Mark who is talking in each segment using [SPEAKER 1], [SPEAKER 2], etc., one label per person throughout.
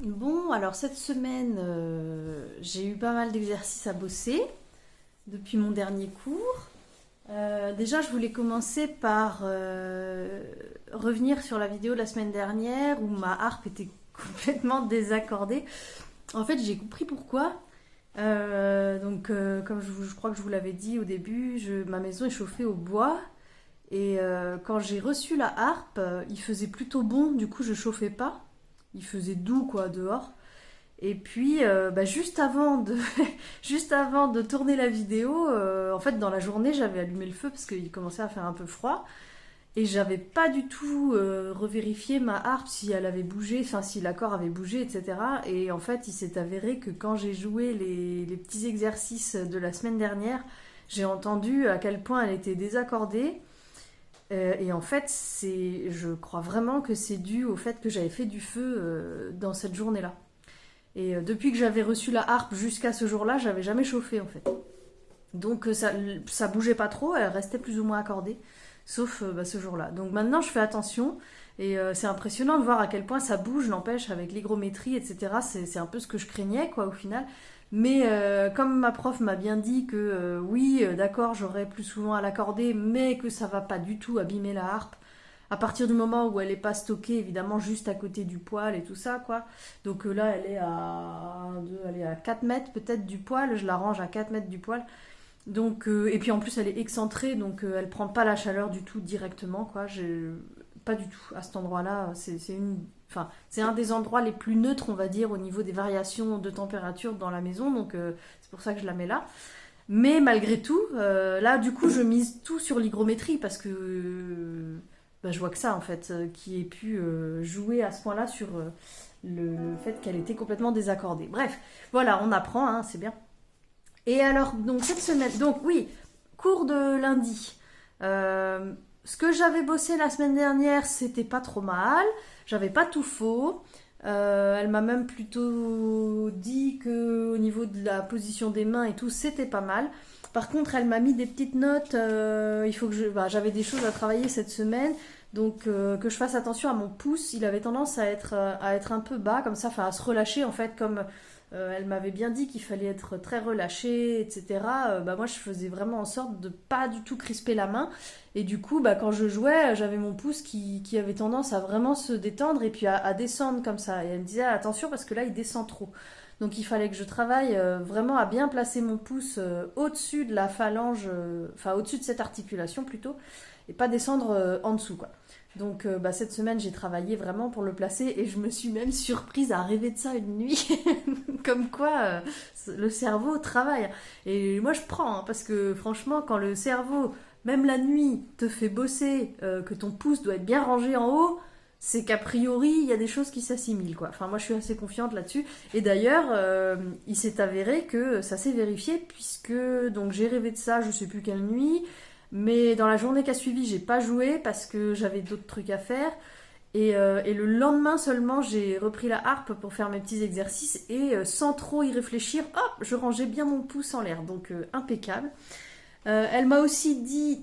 [SPEAKER 1] Bon, alors cette semaine, j'ai eu pas mal d'exercices à bosser depuis mon dernier cours. Déjà, je voulais commencer par revenir sur la vidéo de la semaine dernière où ma harpe était complètement désaccordée. En fait, j'ai compris pourquoi. Comme je crois que je vous l'avais dit au début, ma maison est chauffée au bois. Et quand j'ai reçu la harpe, il faisait plutôt bon, du coup je chauffais pas. Il faisait doux quoi dehors. Et puis juste avant de juste avant de tourner la vidéo, en fait dans la journée j'avais allumé le feu parce qu'il commençait à faire un peu froid et j'avais pas du tout revérifié ma harpe si elle avait bougé, enfin si l'accord avait bougé, etc. Et en fait il s'est avéré que quand j'ai joué les petits exercices de la semaine dernière, j'ai entendu à quel point elle était désaccordée. Et en fait, je crois vraiment que c'est dû au fait que j'avais fait du feu dans cette journée-là. Et depuis que j'avais reçu la harpe jusqu'à ce jour-là, j'avais jamais chauffé en fait. Donc ça bougeait pas trop, elle restait plus ou moins accordée, sauf ce jour-là. Donc maintenant je fais attention et c'est impressionnant de voir à quel point ça bouge, n'empêche, avec l'hygrométrie, etc. C'est un peu ce que je craignais quoi au final. Mais comme ma prof m'a bien dit que oui, d'accord, j'aurais plus souvent à l'accorder, mais que ça va pas du tout abîmer la harpe, à partir du moment où elle est pas stockée évidemment juste à côté du poêle et tout ça quoi. Donc là elle est à 4 mètres peut-être du poêle, je la range à 4 mètres du poêle. Donc et puis en plus elle est excentrée donc elle prend pas la chaleur du tout directement quoi. Pas du tout à cet endroit-là, c'est un des endroits les plus neutres on va dire au niveau des variations de température dans la maison donc c'est pour ça que je la mets là. Mais malgré tout, là du coup je mise tout sur l'hygrométrie parce que je vois que ça en fait, qui ait pu jouer à ce point-là sur le fait qu'elle était complètement désaccordée. Bref, voilà, on apprend, hein, c'est bien. Et alors, donc cette semaine, donc oui, cours de lundi. Ce que j'avais bossé la semaine dernière, c'était pas trop mal. J'avais pas tout faux. Elle m'a même plutôt dit que au niveau de la position des mains et tout, c'était pas mal. Par contre, elle m'a mis des petites notes. Il faut que j'avais des choses à travailler cette semaine, donc que je fasse attention à mon pouce. Il avait tendance à être un peu bas, comme ça, enfin à se relâcher en fait, comme elle m'avait bien dit qu'il fallait être très relâché, etc. Moi, je faisais vraiment en sorte de pas du tout crisper la main. Et du coup, quand je jouais, j'avais mon pouce qui avait tendance à vraiment se détendre et puis à descendre comme ça. Et elle me disait attention parce que là, il descend trop. Donc il fallait que je travaille vraiment à bien placer mon pouce au-dessus de la phalange, enfin au-dessus de cette articulation plutôt, et pas descendre en dessous quoi. Donc cette semaine j'ai travaillé vraiment pour le placer et je me suis même surprise à rêver de ça une nuit, comme quoi le cerveau travaille. Et moi je prends, hein, parce que franchement quand le cerveau, même la nuit, te fait bosser, que ton pouce doit être bien rangé en haut, c'est qu'a priori il y a des choses qui s'assimilent quoi. Enfin moi je suis assez confiante là-dessus. Et d'ailleurs il s'est avéré que ça s'est vérifié puisque donc j'ai rêvé de ça, je sais plus quelle nuit. Mais dans la journée qui a suivi, j'ai pas joué parce que j'avais d'autres trucs à faire. Et le lendemain seulement, j'ai repris la harpe pour faire mes petits exercices et sans trop y réfléchir, hop, je rangeais bien mon pouce en l'air. Donc impeccable. Elle m'a aussi dit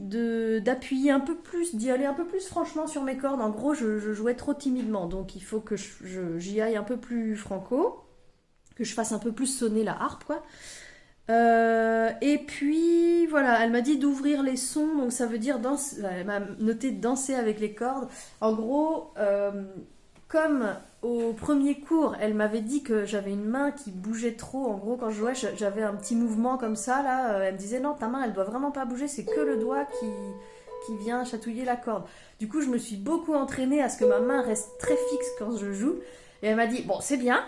[SPEAKER 1] d'appuyer un peu plus, d'y aller un peu plus franchement sur mes cordes. En gros, je jouais trop timidement. Donc il faut que j'y aille un peu plus franco, que je fasse un peu plus sonner la harpe, quoi. Et puis voilà, elle m'a dit d'ouvrir les sons, donc ça veut dire danser. Elle m'a noté de danser avec les cordes. En gros, comme au premier cours, elle m'avait dit que j'avais une main qui bougeait trop. En gros, quand je jouais, j'avais un petit mouvement comme ça là. Elle me disait non, ta main, elle doit vraiment pas bouger, c'est que le doigt qui vient chatouiller la corde. Du coup, je me suis beaucoup entraînée à ce que ma main reste très fixe quand je joue. Et elle m'a dit bon, c'est bien,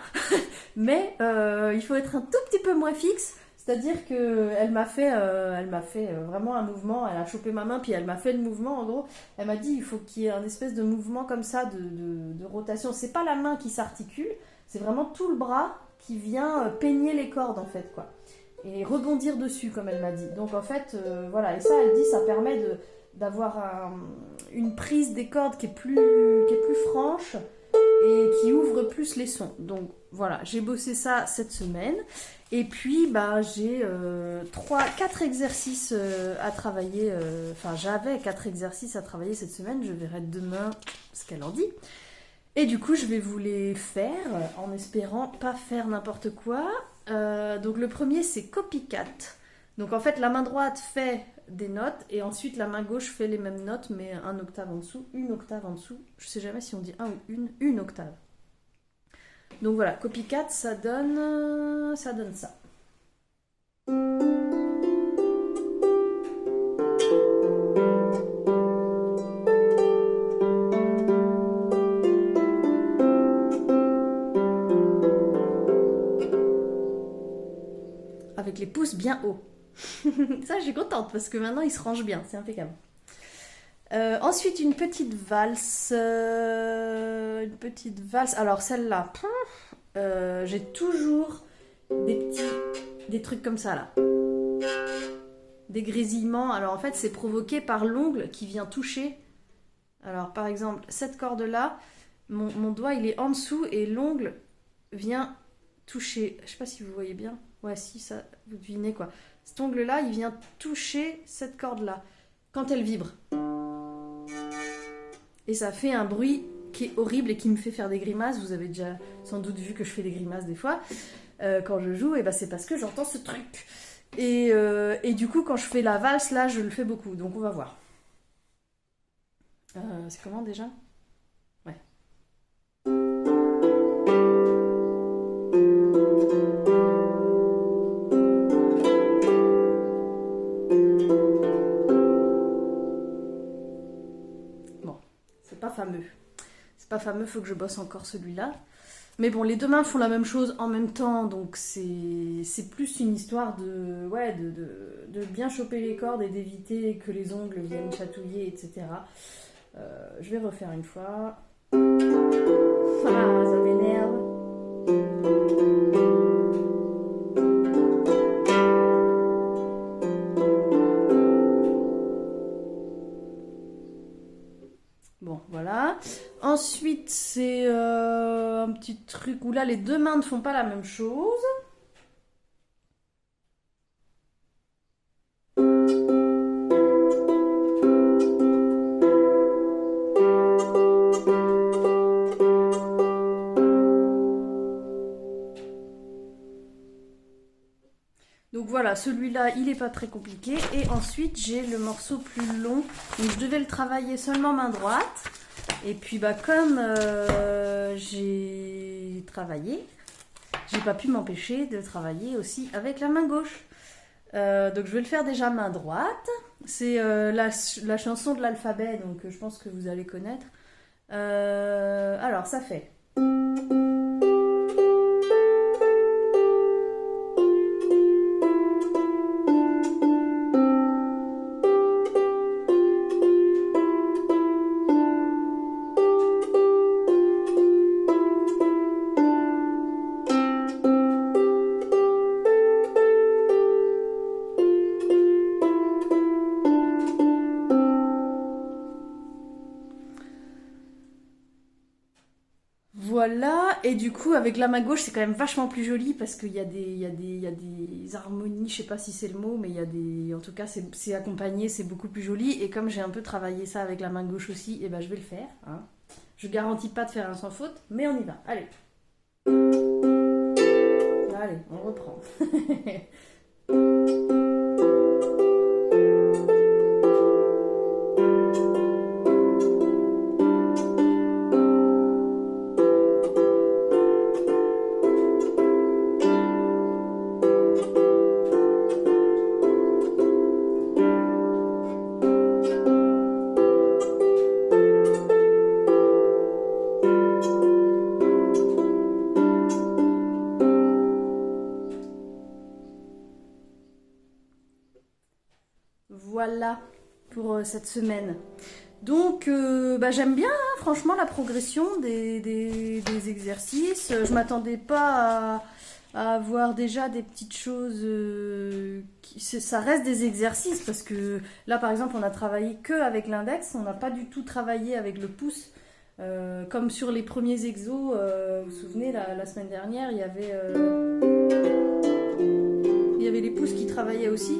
[SPEAKER 1] mais il faut être un tout petit peu moins fixe. C'est-à-dire que elle m'a fait vraiment un mouvement. Elle a chopé ma main puis elle m'a fait le mouvement. En gros, elle m'a dit il faut qu'il y ait un espèce de mouvement comme ça de rotation. C'est pas la main qui s'articule, c'est vraiment tout le bras qui vient peigner les cordes en fait quoi. Et rebondir dessus comme elle m'a dit. Donc en fait voilà, et ça elle dit ça permet d'avoir une prise des cordes qui est plus franche et qui ouvre plus les sons. Donc voilà, j'ai bossé ça cette semaine. Et puis j'ai 4 exercices à travailler. Enfin j'avais 4 exercices à travailler cette semaine. Je verrai demain ce qu'elle en dit. Et du coup, je vais vous les faire en espérant pas faire n'importe quoi. Donc le premier, c'est copycat. Donc en fait, la main droite fait des notes et ensuite la main gauche fait les mêmes notes mais un octave en dessous, une octave en dessous. Je sais jamais si on dit un ou une octave. Donc voilà, copycat, ça donne ça. Avec les pouces bien hauts. Ça, je suis contente parce que maintenant il se range bien, c'est impeccable. Ensuite, une petite valse. Alors, celle-là, j'ai toujours des trucs comme ça là. Des grésillements. Alors, en fait, c'est provoqué par l'ongle qui vient toucher. Alors, par exemple, cette corde-là, mon doigt il est en dessous et l'ongle vient toucher. Je sais pas si vous voyez bien. Ouais, si, ça, vous devinez quoi. Cet ongle-là, il vient toucher cette corde-là quand elle vibre. Et ça fait un bruit qui est horrible et qui me fait faire des grimaces. Vous avez déjà sans doute vu que je fais des grimaces des fois quand je joue. Et ben c'est parce que j'entends ce truc. Et du coup, quand je fais la valse, là, je le fais beaucoup. Donc on va voir. C'est comment déjà? Ouais. Bon, c'est pas fameux. C'est pas fameux, faut que je bosse encore celui-là. Mais bon, les deux mains font la même chose en même temps, donc c'est plus une histoire de, ouais, de bien choper les cordes et d'éviter que les ongles viennent chatouiller, etc. Je vais refaire une fois. Ah, ça m'énerve. Bon, voilà. Ensuite, c'est un petit truc où là, les deux mains ne font pas la même chose. Donc voilà, celui-là, il n'est pas très compliqué. Et ensuite, j'ai le morceau plus long. Donc je devais le travailler seulement main droite. Et puis bah comme j'ai travaillé, j'ai pas pu m'empêcher de travailler aussi avec la main gauche. Donc je vais le faire déjà main droite. C'est la chanson de l'alphabet, donc je pense que vous allez connaître. Alors ça fait... Voilà, et du coup avec la main gauche c'est quand même vachement plus joli parce qu'il y a des harmonies, je sais pas si c'est le mot, mais il y a des... En tout cas c'est accompagné, c'est beaucoup plus joli, et comme j'ai un peu travaillé ça avec la main gauche aussi, et ben je vais le faire. Hein. Je garantis pas de faire un sans faute, mais on y va, allez. Allez, on reprend. Voilà pour cette semaine. Donc bah, j'aime bien hein, franchement la progression des exercices. Je m'attendais pas à avoir déjà des petites choses ça reste des exercices parce que là par exemple on a travaillé que avec l'index, on n'a pas du tout travaillé avec le pouce. Comme sur les premiers exos, vous vous souvenez la semaine dernière il y avait les pouces qui travaillaient aussi.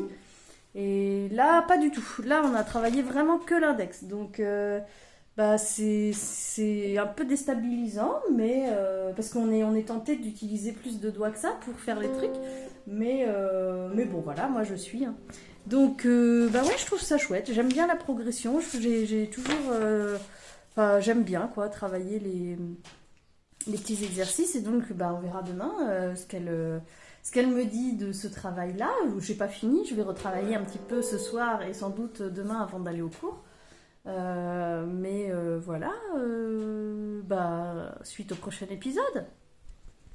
[SPEAKER 1] Et là, pas du tout. Là, on a travaillé vraiment que l'index. Donc Bah, c'est un peu déstabilisant, mais parce on est tenté d'utiliser plus de doigts que ça pour faire les trucs. Mais bon, voilà, moi je suis, hein. Donc, bah ouais, je trouve ça chouette. J'aime bien la progression. J'ai toujours. Enfin, j'aime bien, quoi, travailler les petits exercices. Et donc, bah, on verra demain ce qu'elle me dit de ce travail-là. J'ai pas fini. Je vais retravailler un petit peu ce soir et sans doute demain avant d'aller au cours. Voilà, bah, suite au prochain épisode.